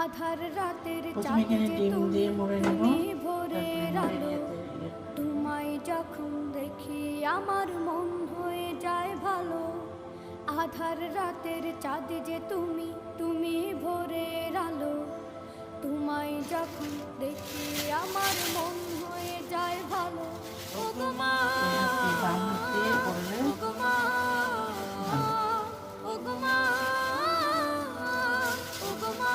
আধার রাতের প্রথমে এখানে ডিম দিয়ে মুড়ে নেব, তুমি ভোরের আলো। তোমায় যখন দেখি আমার মন হয়ে যায় ভালো। আধার রাতের চাঁদ যে তুমি, তুমি ভোরের আলো। তোমায় যখন দেখি আমার মন হয়ে যায় ভালো। ও গো মা, বাম হাত দিয়ে করলে ও গো মা, ও গো মা, ও গো মা।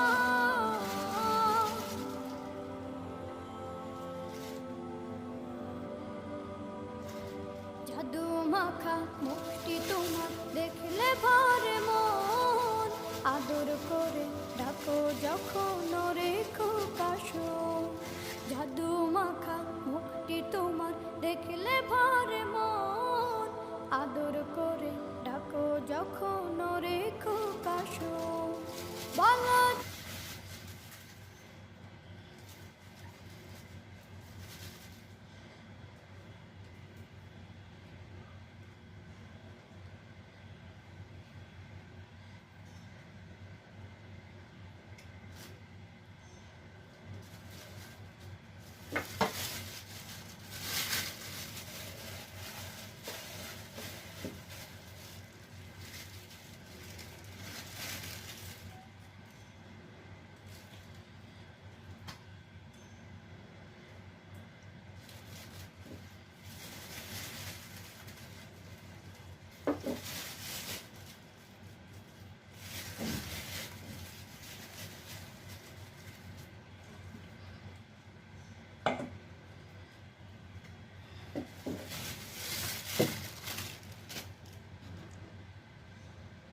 জাদু মাখা মুখটি তোমার দেখলে ভরে মন। আদর করে ডাকো যখন রেখো কাশো। জাদু মাখা মুখটি তোমার দেখলে ভরে মন। আদর করে ডাকো যখন রেখো কাশো। বলো